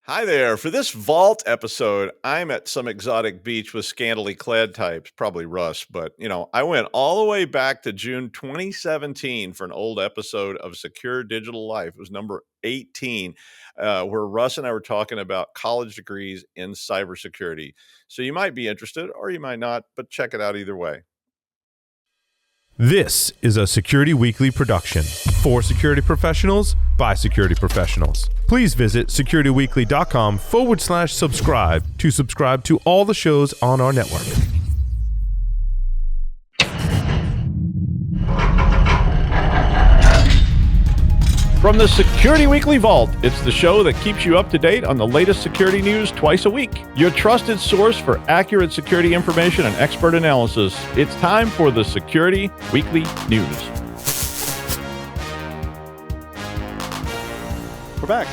Hi there. For this Vault episode, I'm at some exotic beach with scantily clad types, probably Russ, but I went all the way back to June 2017 for an old episode of Secure Digital Life. It was number 18, where Russ and I were talking about college degrees in cybersecurity. So you might be interested or you might not, but check it out either way. This is a Security Weekly production for security professionals by security professionals. Please visit securityweekly.com/subscribe to subscribe to all the shows on our network. From the Security Weekly Vault, it's the show that keeps you up to date on the latest security news twice a week. Your trusted source for accurate security information and expert analysis. It's time for the Security Weekly News. We're back.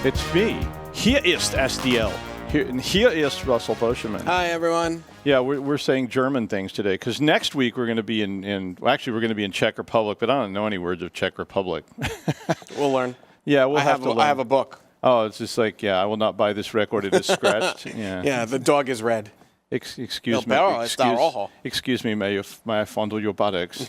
It's me. Hier ist SDL. Here is Russell Boscheman. Hi, everyone. Yeah, we're saying German things today because next week we're going to be we're going to be in Czech Republic, but I don't know any words of Czech Republic. We'll learn. Yeah, we'll have to learn. I have a book. Oh, it's just like, I will not buy this record. It is scratched. Yeah. Yeah, the dog is red. Excuse me. Excuse me, may I fondle your buttocks?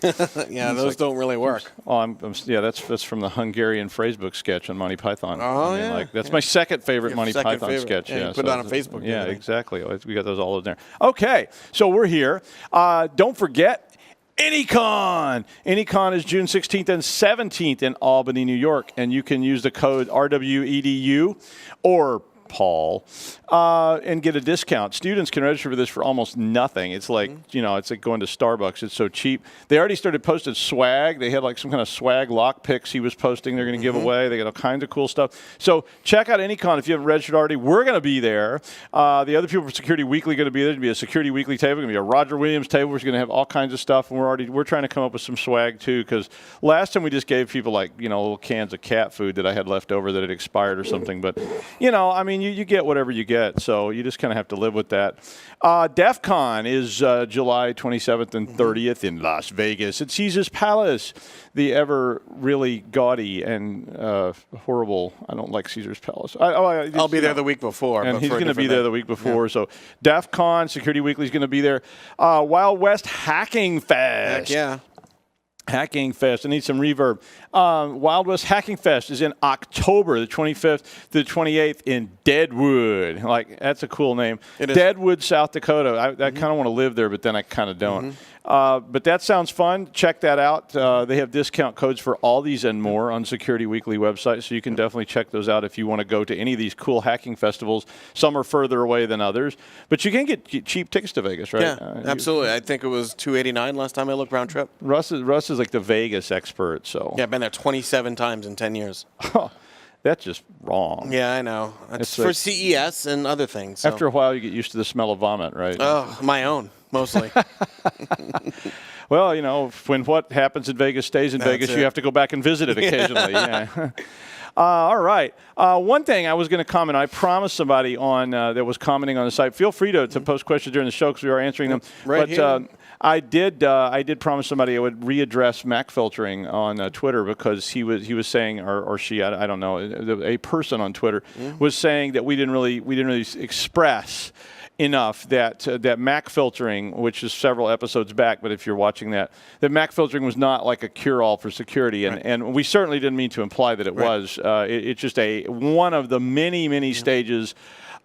Yeah, those don't really work. Oh, that's from the Hungarian phrasebook sketch on Monty Python. Oh, That's my second favorite Monty Python sketch. Yeah, put it on Facebook. Yeah, exactly. We got those all in there. Okay, so we're here. Don't forget AnyCon. AnyCon is June 16th and 17th in Albany, New York, and you can use the code RWEDU or Paul, and get a discount. Students can register for this for almost nothing. It's like, it's like going to Starbucks. It's so cheap. They already started posting swag. They had like some kind of swag lock picks he was posting they're going to give away. They got all kinds of cool stuff. So check out AnyCon if you haven't registered already. We're going to be there. The other people from Security Weekly are going to be there. There's going to be a Security Weekly table. There's going to be a Roger Williams table. We're going to have all kinds of stuff. And we're trying to come up with some swag too, because last time we just gave people like, little cans of cat food that I had left over that had expired or something. But, you get whatever you get, so you just kind of have to live with that. DEF CON is July 27th and 30th in Las Vegas. It's Caesar's Palace, the ever really gaudy and horrible. I don't like Caesar's Palace. I'll be there the week before. And he's going to be there the week before. Yeah. So DEF CON, Security Weekly is going to be there. Wild West Hacking Fest. Heck yeah. Hacking Fest. I need some reverb. Wild West Hacking Fest is in October, the 25th to the 28th in Deadwood. Like, that's a cool name. It is. Deadwood, South Dakota. I kind of want to live there, but then I kind of don't. But that sounds fun. Check that out. They have discount codes for all these and more on Security Weekly website, so you can definitely check those out if you want to go to any of these cool hacking festivals. Some are further away than others, but you can get cheap tickets to Vegas, right? Yeah, absolutely. I think it was $289 last time I looked round trip. Russ is like the Vegas expert, so. Yeah, I've been there 27 times in 10 years. That's just wrong. Yeah, I know. It's for like, CES and other things. So. After a while, you get used to the smell of vomit, right? Oh, my own, mostly. Well, when what happens in Vegas stays in Vegas, you have to go back and visit it occasionally. Yeah. All right. One thing I was going to comment, I promised somebody on that was commenting on the site. Feel free to post questions during the show because we are answering them. Here. I did promise somebody I would readdress Mac filtering on Twitter because he was saying, or she, I don't know, a person on Twitter was saying that we didn't really express enough that Mac filtering, which is several episodes back, but if you're watching that Mac filtering was not like a cure-all for security, and we certainly didn't mean to imply that it was. It's just one of the many stages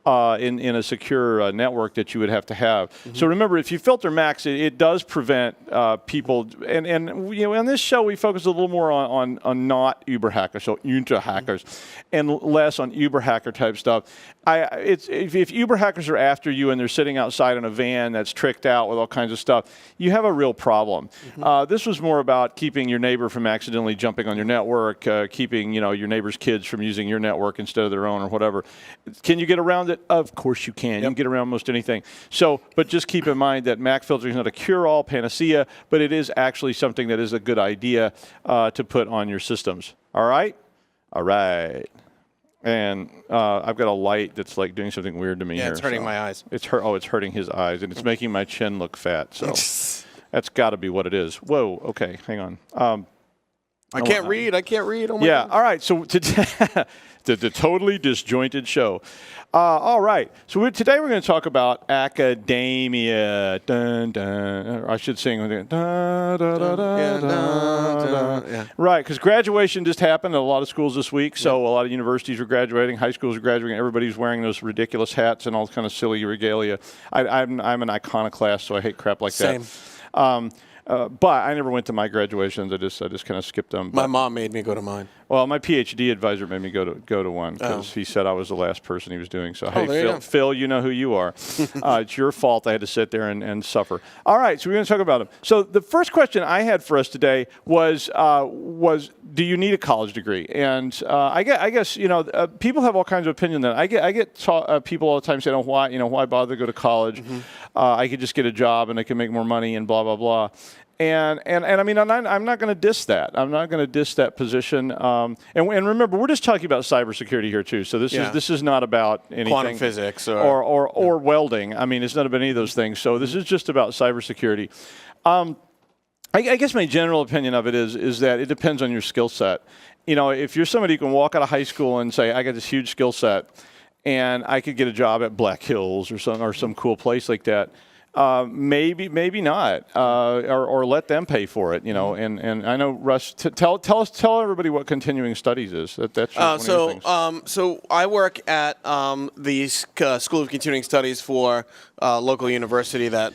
in a secure network that you would have to have. So remember, if you filter Macs, it does prevent people, and on this show we focus a little more on not Uber hackers, so Unter hackers, and less on Uber hacker type stuff. If Uber hackers are after you and they're sitting outside in a van that's tricked out with all kinds of stuff, you have a real problem. This was more about keeping your neighbor from accidentally jumping on your network, keeping your neighbor's kids from using your network instead of their own or whatever. Can you get around it? Of course you can. You can get around most anything. So, but just keep in mind that Mac filtering is not a cure-all panacea, but it is actually something that is a good idea to put on your systems. All right? All right. And I've got a light that's like doing something weird to me here. Yeah, it's hurting my eyes. It's hurting his eyes, and it's making my chin look fat. So that's got to be what it is. Whoa. Okay, hang on. I can't read. Oh my Yeah. God. All right. So the totally disjointed show. All right. So today we're going to talk about academia. Dun, dun. Or I should sing with it. Dun, dun, dun, dun, dun, dun. Right, because graduation just happened at a lot of schools this week. So a lot of universities were graduating, high schools were graduating. Everybody's wearing those ridiculous hats and all kind of silly regalia. I'm an iconoclast, so I hate crap like Same. that. But I never went to my graduations. I just kind of skipped them. My mom made me go to mine. Well, my PhD advisor made me go to one because he said I was the last person he was doing. So, hey, there you go. Phil, you know who you are. It's your fault I had to sit there and suffer. All right, so we're going to talk about them. So the first question I had for us today was do you need a college degree? And I guess people have all kinds of opinion. That I get people all the time saying, why bother to go to college? I could just get a job and I can make more money and blah blah blah. And I mean, I'm not going to diss that. I'm not going to diss that position. And remember, we're just talking about cybersecurity here too. So this is not about anything Quantum physics or welding. I mean, it's not about any of those things. So this is just about cybersecurity. I guess my general opinion of it is that it depends on your skill set. If you're somebody who can walk out of high school and say, I got this huge skill set, and I could get a job at Black Hills or some cool place like that. Maybe not, or let them pay for it, And I know, Russ, tell everybody what continuing studies is. That's one of your things. So I work at the School of Continuing Studies for local university that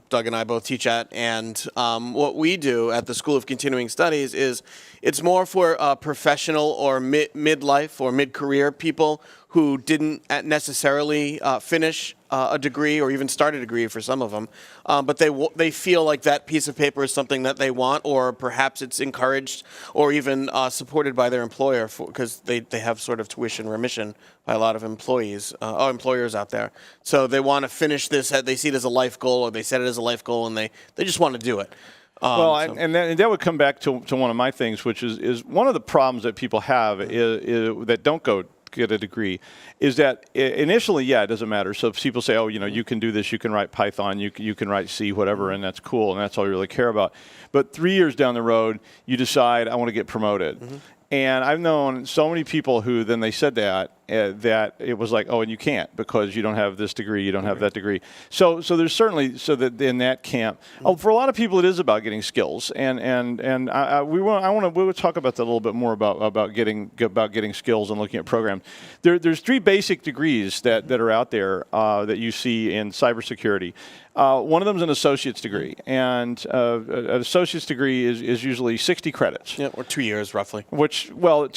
Doug and I both teach at, and what we do at the School of Continuing Studies is it's more for professional or midlife or mid-career people who didn't necessarily finish a degree or even start a degree for some of them, but they feel like that piece of paper is something that they want, or perhaps it's encouraged or even supported by their employer because they have sort of tuition remission by a lot of employers out there. So they want to finish this. They see it as a life goal, or they set it as a life goal, and they just want to do it. And that would come back to one of my things, which is one of the problems that people have is that don't get a degree, is that initially, it doesn't matter. So if people say, you can do this, you can write Python, you can write C, whatever, and that's cool, and that's all you really care about. But 3 years down the road, you decide, I want to get promoted. And I've known so many people who then they said that it was like, and you can't because you don't have this degree, you don't have that degree. So there's certainly that in that camp. For a lot of people, it is about getting skills, and we'll talk about that a little bit more about getting skills and looking at programs. There's 3 basic degrees that are out there that you see in cybersecurity. One of them is an associate's degree, and an associate's degree is usually 60 credits. Yeah, or 2 years roughly. 2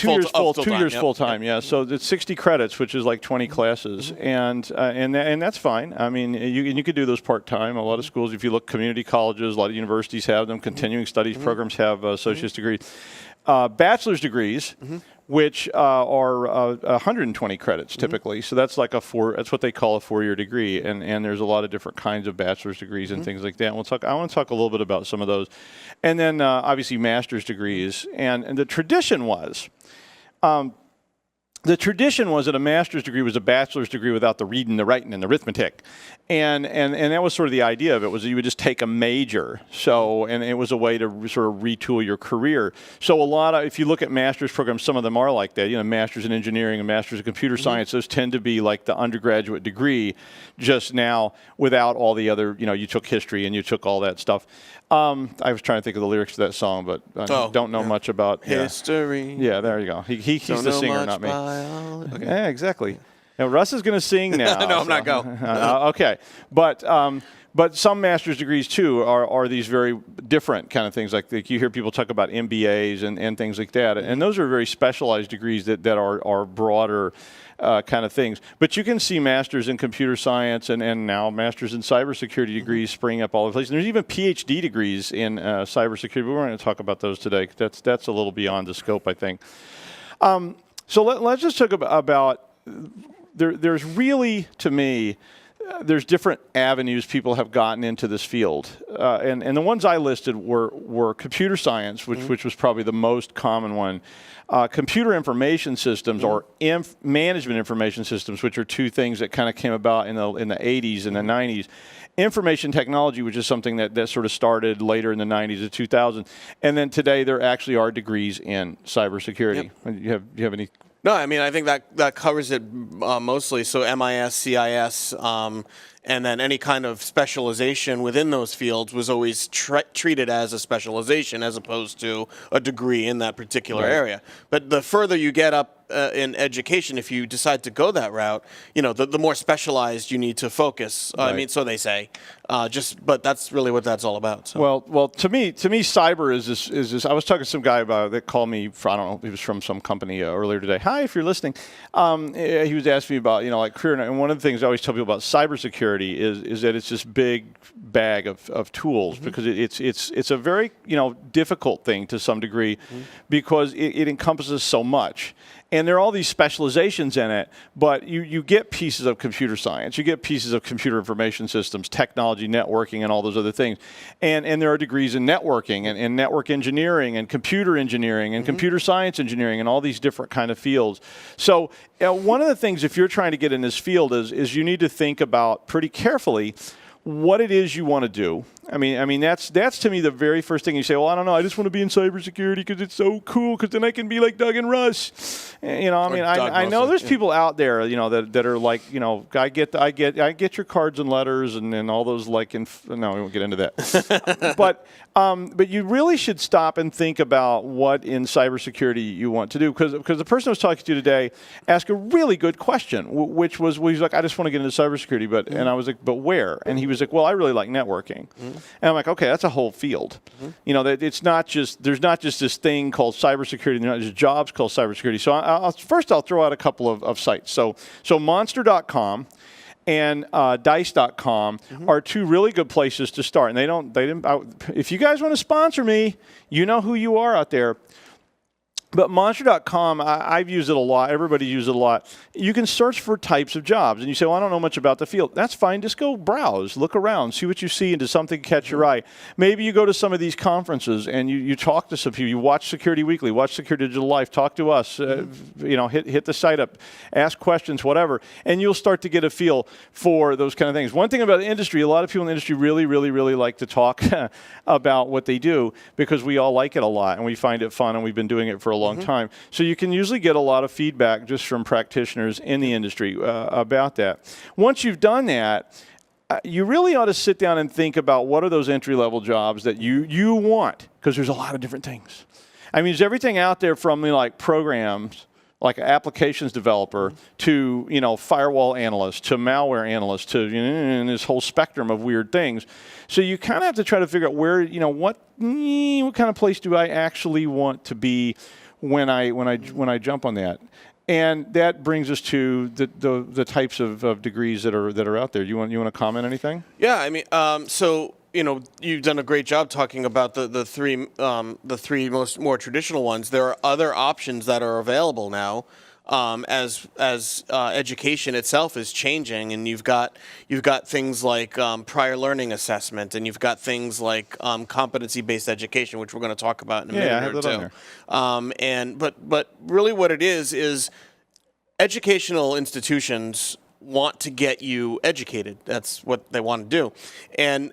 years full time. Yeah. So it's 60 credits, which is like 20 classes, and that's fine. I mean, you could do those part time. A lot of schools, if you look, community colleges, a lot of universities have them. Continuing studies programs have associate's degrees. Bachelor's degrees, which are 120 credits typically. So that's like that's what they call a 4-year degree. And there's a lot of different kinds of bachelor's degrees and things like that. I want to talk a little bit about some of those. And then obviously master's degrees. And the tradition was, that a master's degree was a bachelor's degree without the reading, the writing, and the arithmetic. And that was sort of the idea of it, was that you would just take a major. And it was a way to sort of retool your career. So if you look at master's programs, some of them are like that. Master's in engineering and master's in computer science, those tend to be like the undergraduate degree, just now without all the other, you took history and you took all that stuff. I was trying to think of the lyrics to that song, but I don't know much about history. Yeah, there you go. He's the singer, not me. Okay. Yeah, exactly. Now Russ is going to sing now. No, I'm not going. Okay, but some master's degrees too are these very different kind of things. Like you hear people talk about MBAs and things like that, and those are very specialized degrees that are broader. Kind of things. But you can see masters in computer science and now masters in cybersecurity degrees spring up all over the place. And there's even PhD degrees in cybersecurity, but we're going to talk about those today. That's a little beyond the scope, I think. So let's just talk about there's really, to me, there's different avenues people have gotten into this field, and the ones I listed were computer science, which was probably the most common one. Computer information systems or management information systems, which are two things that kind of came about in the 80s and the 90s. Information technology, which is something that sort of started later in the 90s to 2000, and then today there actually are degrees in cybersecurity. Yep. You have any? No, I mean, I think that covers it mostly. So MIS, CIS, and then any kind of specialization within those fields was always treated as a specialization as opposed to a degree in that particular area. But the further you get up in education, if you decide to go that route, the more specialized you need to focus. I mean, so they say. But that's really what that's all about. So. Well, to me, cyber is this. I was talking to some guy about that called me. I don't know. He was from some company earlier today. Hi, if you're listening. He was asking me about like career, and one of the things I always tell people about cybersecurity is that it's this big bag of tools because it's a very difficult thing to some degree because it encompasses so much. And there are all these specializations in it, but you get pieces of computer science, you get pieces of computer information systems, technology, networking, and all those other things. And there are degrees in networking and network engineering and computer science engineering and all these different kind of fields. So one of the things, if you're trying to get in this field, is you need to think about pretty carefully what it is you want to do. I mean that's to me the very first thing you say. Well, I don't know. I just want to be in cybersecurity because it's so cool. Because then I can be like Doug and Russ. I know there's people out there, that are like, I get your cards and letters and all those no, we won't get into that. But you really should stop and think about what in cybersecurity you want to do because the person I was talking to today asked a really good question, which was, he's like, I just want to get into cybersecurity, and I was like, but where? And he was like, well, I really like networking. And I'm like, okay, that's a whole field. That there's not just this thing called cybersecurity. There's jobs called cybersecurity. So I'll throw out a couple of sites. So Monster.com and Dice.com are two really good places to start. And they didn't. If you guys want to sponsor me, you know who you are out there. But Monster.com, I've used it a lot. Everybody uses it a lot. You can search for types of jobs. And you say, well, I don't know much about the field. That's fine. Just go browse, look around, see what you see, and does something catch your eye. Maybe you go to some of these conferences and you talk to some people. You watch Security Weekly, watch Security Digital Life, talk to us, hit the site up, ask questions, whatever. And you'll start to get a feel for those kind of things. One thing about the industry, a lot of people in the industry really, really, really like to talk about what they do because we all like it a lot and we find it fun and we've been doing it for a long time. So you can usually get a lot of feedback just from practitioners in the industry about that. Once you've done that, you really ought to sit down and think about what are those entry-level jobs that you want, because there's a lot of different things. I mean, there's everything out there from like programs, like applications developer, to firewall analyst, to malware analyst, to this whole spectrum of weird things. So you kind of have to try to figure out where what kind of place do I actually want to be when I jump on that. And that brings us to the types of degrees that are out there. You want to comment anything? Yeah, I mean, you've done a great job talking about the three more traditional ones. There are other options that are available now, as education itself is changing, and you've got things like prior learning assessment, and you've got things like competency-based education, which we're going to talk about in a minute or two. But really, what it is educational institutions want to get you educated. That's what they want to do. And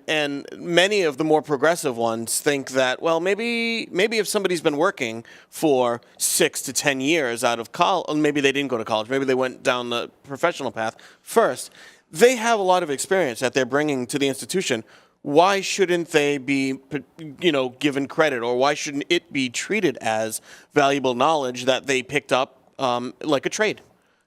many of the more progressive ones think that, well, maybe if somebody's been working for 6 to 10 years out of college, maybe they didn't go to college, maybe they went down the professional path first, they have a lot of experience that they're bringing to the institution. Why shouldn't they be, given credit, or why shouldn't it be treated as valuable knowledge that they picked up like a trade?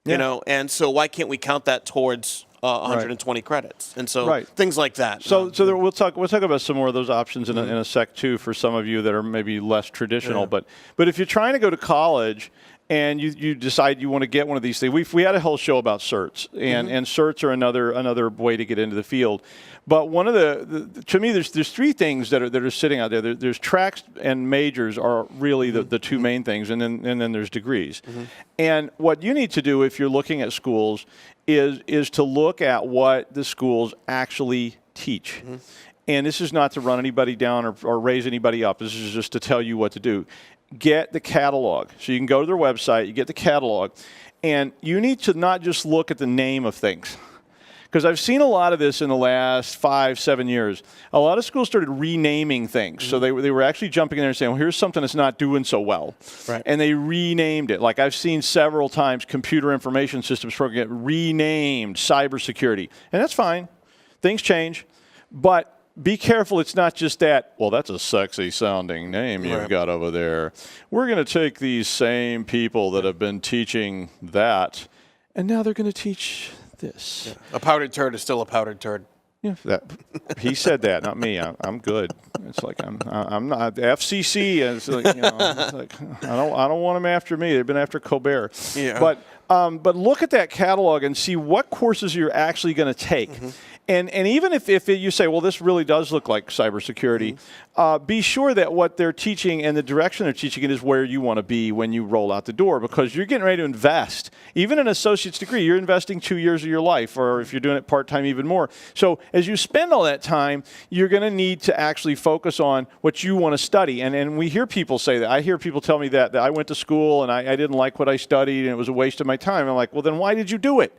And so why can't we count that towards 120 credits? And so things like that. So we'll talk about some more of those options in a sec too for some of you that are maybe less traditional. Yeah. But if you're trying to go to college and you decide you want to get one of these things. We had a whole show about certs, and certs are another way to get into the field. But one of to me, there's three things that are sitting out there. There's tracks and majors are really the two main things, and then there's degrees. And what you need to do if you're looking at schools is to look at what the schools actually teach. And this is not to run anybody down or raise anybody up. This is just to tell you what to do. Get the catalog. So you can go to their website, you get the catalog, and you need to not just look at the name of things. Because I've seen a lot of this in the last 5-7 years. A lot of schools started renaming things. So they were actually jumping in there and saying, well, here's something that's not doing so well. Right. And they renamed it. Like I've seen several times computer information systems program get renamed cybersecurity. And that's fine. Things change. But be careful, it's not just that, well, that's a sexy sounding name you've got over there. We're going to take these same people that have been teaching that, and now they're going to teach this. A powdered turd is still a powdered turd. Yeah, he said that, not me. I'm good. It's like I'm not the FCC. Is like, it's like I don't want them after me. They've been after Colbert. Yeah. But look at that catalog and see what courses you're actually going to take. And even if you say, well, this really does look like cybersecurity, be sure that what they're teaching and the direction they're teaching it is where you want to be when you roll out the door, because you're getting ready to invest. Even an associate's degree, you're investing 2 years of your life, or if you're doing it part-time, even more. So as you spend all that time, you're going to need to actually focus on what you want to study. And we hear people say that. I hear people tell me that I went to school and I didn't like what I studied and it was a waste of my time. I'm like, well, then why did you do it?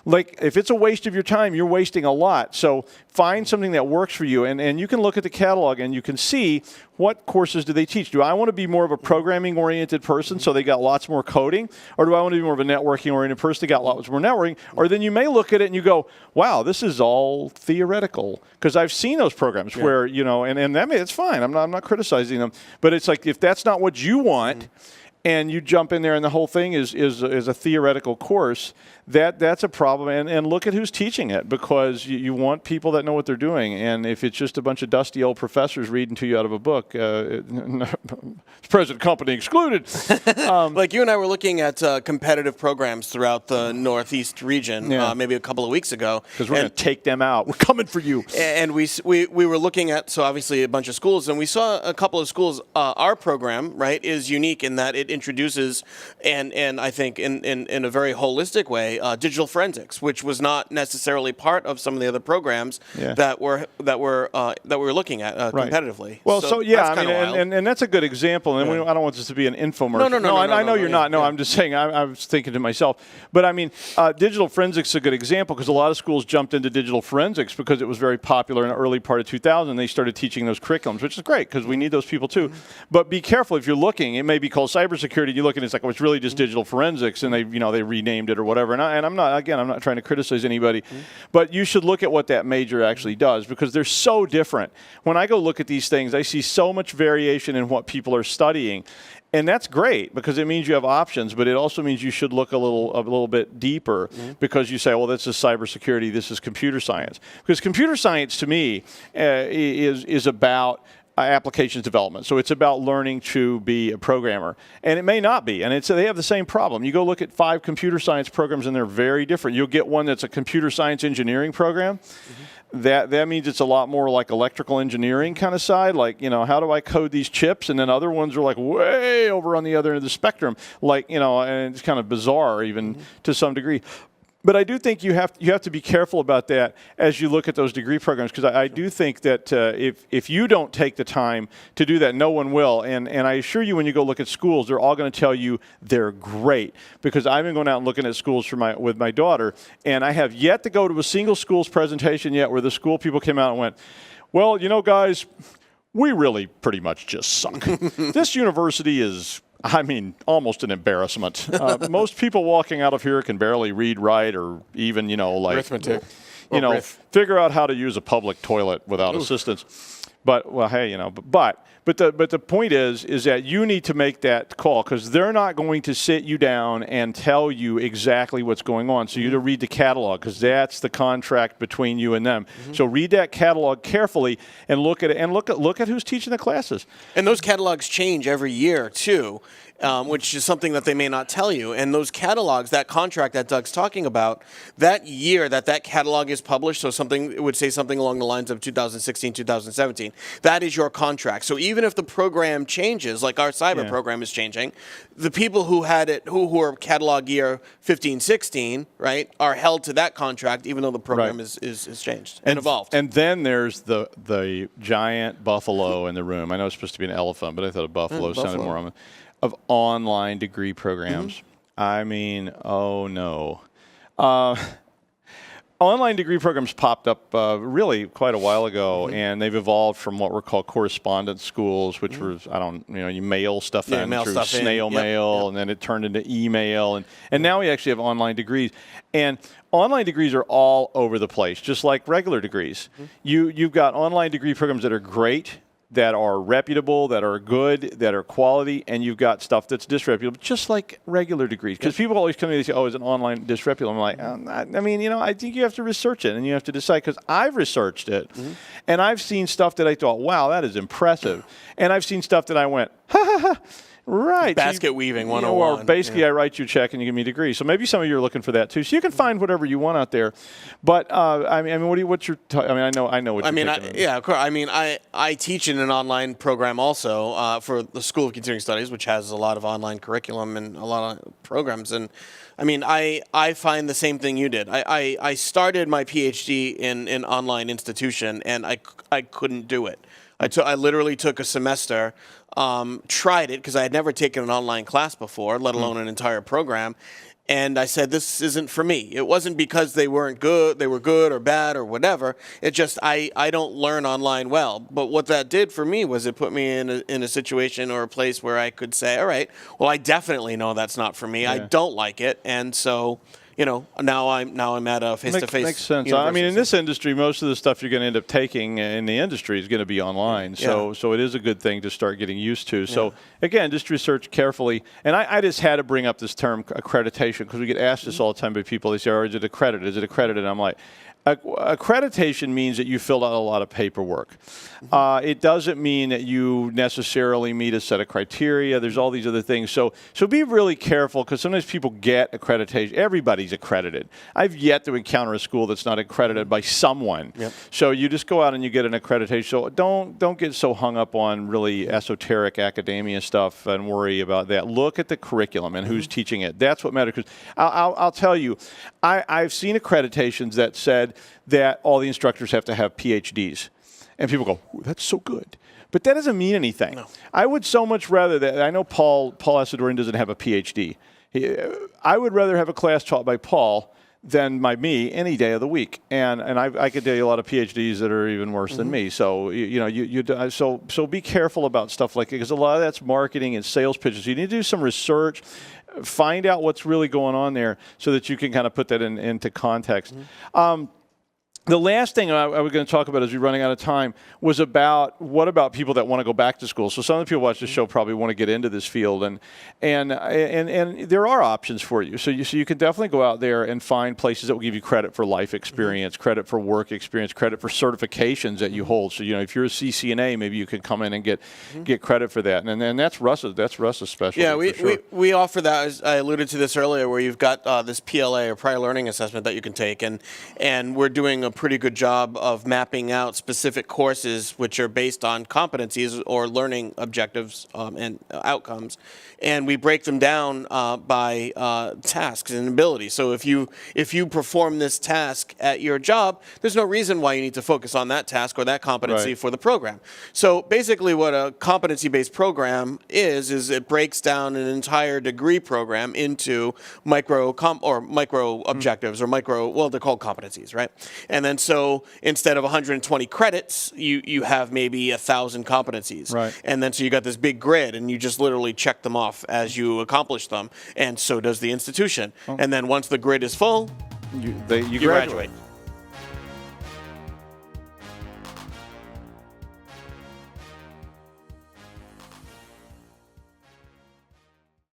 Like, if it's a waste of your time, you're wasting a lot. So find something that works for you. And you can look at the catalog and you can see what courses do they teach. Do I want to be more of a programming-oriented person, so they got lots more coding? Or do I want to be more of a networking-oriented person, they got lots more networking? Or then you may look at it and you go, wow, this is all theoretical. Because I've seen those programs where, and I mean, it's fine. I'm not criticizing them. But it's like, if that's not what you want, and you jump in there and the whole thing is a theoretical course, that's a problem. And look at who's teaching it, because you want people that know what they're doing. And if it's just a bunch of dusty old professors reading to you out of a book, present company excluded. Like you and I were looking at competitive programs throughout the Northeast region maybe a couple of weeks ago. Because we're going to take them out. We're coming for you. And we were looking at, so obviously a bunch of schools, and we saw a couple of schools. Our program, right, is unique in that it introduces, and I think in a very holistic way, digital forensics, which was not necessarily part of some of the other programs that we're looking at competitively. Well, and that's a good example. And I don't want this to be an infomercial. No, I know you're not. No, I'm just saying. I was thinking to myself, but I mean, digital forensics is a good example, because a lot of schools jumped into digital forensics because it was very popular in the early part of 2000. They started teaching those curriculums, which is great because we need those people too. But be careful if you're looking. It may be called cybersecurity. You look and it's like, well, it's really just digital forensics, and they renamed it or whatever. And I'm not trying to criticize anybody, but you should look at what that major actually does, because they're so different. When I go look at these things, I see so much variation in what people are studying. And that's great, because it means you have options, but it also means you should look a little bit deeper, because you say, well, this is cybersecurity, this is computer science. Because computer science, to me, is about applications development. So it's about learning to be a programmer. And it may not be. And they have the same problem. You go look at 5 computer science programs, and they're very different. You'll get one that's a computer science engineering program. That means it's a lot more like electrical engineering kind of side, like, how do I code these chips? And then other ones are like way over on the other end of the spectrum, like, and it's kind of bizarre even to some degree. But I do think you have to be careful about that as you look at those degree programs, because I do think that if you don't take the time to do that, no one will. And I assure you, when you go look at schools, they're all going to tell you they're great, because I've been going out and looking at schools with my daughter, and I have yet to go to a single school's presentation yet where the school people came out and went, well, guys, we really pretty much just suck. This university is, almost an embarrassment. Most people walking out of here can barely read, write, or even, arithmetic. Figure out how to use a public toilet without assistance. But, well, hey, but the point is that you need to make that call, because they're not going to sit you down and tell you exactly what's going on. So you need to read the catalog, because that's the contract between you and them. So read that catalog carefully and look at it, and look at who's teaching the classes. And those catalogs change every year too. which is something that they may not tell you. And those catalogs, that contract that Doug's talking about, that year that catalog is published, so it would say something along the lines of 2016, 2017, that is your contract. So even if the program changes, like our cyber program is changing, the people who had it, who are catalog year 15, 16, right, are held to that contract, even though the program is changed and evolved. And then there's the giant buffalo in the room. I know it's supposed to be an elephant, but I thought a buffalo sounded more on of online degree programs. I mean, oh no. Online degree programs popped up really quite a while ago, and they've evolved from what were called correspondence schools, which was, you mail stuff in mail through stuff snail mail, and then it turned into email, and now we actually have online degrees. And online degrees are all over the place, just like regular degrees. You've got online degree programs that are great, that are reputable, that are good, that are quality, and you've got stuff that's disreputable, just like regular degrees. Because people always come to me and say, oh, is it online disreputable? I'm like, I mean, I think you have to research it, and you have to decide, because I've researched it, and I've seen stuff that I thought, wow, that is impressive. And I've seen stuff that I went, ha, ha, ha. Right. Basket weaving 101. Or basically, I write you a check and you give me a degree. So maybe some of you are looking for that too. So you can find whatever you want out there. But I mean, what's your? I know what. Of course. I mean, I teach in an online program also for the School of Continuing Studies, which has a lot of online curriculum and a lot of programs. And I mean, I find the same thing you did. I started my PhD in an online institution, and I couldn't do it. I literally took a semester, tried it because I had never taken an online class before, let alone an entire program. And I said, this isn't for me. It wasn't because they weren't good, they were good or bad or whatever. It just, I don't learn online well. But what that did for me was it put me in a situation or a place where I could say, all right, well, I definitely know that's not for me. I don't like it. And so, now I'm at a face-to-face. Makes sense. I mean, in this industry, most of the stuff you're going to end up taking in the industry is going to be online. So it is a good thing to start getting used to. So again, just research carefully. And I just had to bring up this term accreditation because we get asked this all the time by people. They say, oh, is it accredited? Is it accredited? And I'm like, accreditation means that you filled out a lot of paperwork. It doesn't mean that you necessarily meet a set of criteria. There's all these other things. So be really careful because sometimes people get accreditation. Everybody's accredited. I've yet to encounter a school that's not accredited by someone. So you just go out and you get an accreditation. So don't get so hung up on really esoteric academia stuff and worry about that. Look at the curriculum and who's teaching it. That's what matters. Because I'll tell you, I've seen accreditations that said that all the instructors have to have PhDs. And people go, that's so good. But that doesn't mean anything. No. I would so much rather that, I know Paul Asadorian doesn't have a PhD. I would rather have a class taught by Paul than by me any day of the week. And I could tell you a lot of PhDs that are even worse than me. So, so be careful about stuff like that because a lot of that's marketing and sales pitches. You need to do some research. Find out what's really going on there so that you can kind of put that into context. The last thing I was going to talk about as we're running out of time was what about people that want to go back to school? So some of the people watch this show probably want to get into this field, and there are options for you. So you can definitely go out there and find places that will give you credit for life experience, credit for work experience, credit for certifications that you hold. So if you're a CCNA, maybe you can come in and get credit for that. And then that's Russ's specialty. Yeah, sure. we offer that. As I alluded to this earlier, where you've got this PLA or prior learning assessment that you can take, and we're doing a pretty good job of mapping out specific courses which are based on competencies or learning objectives and outcomes, and we break them down by tasks and abilities. So if you perform this task at your job, there's no reason why you need to focus on that task or that competency for the program. So basically, what a competency-based program is it breaks down an entire degree program into micro objectives or they're called competencies, right? And then so instead of 120 credits, you have maybe 1,000 competencies. Right. And then so you got this big grid and you just literally check them off as you accomplish them. And so does the institution. And then once the grid is full, you graduate.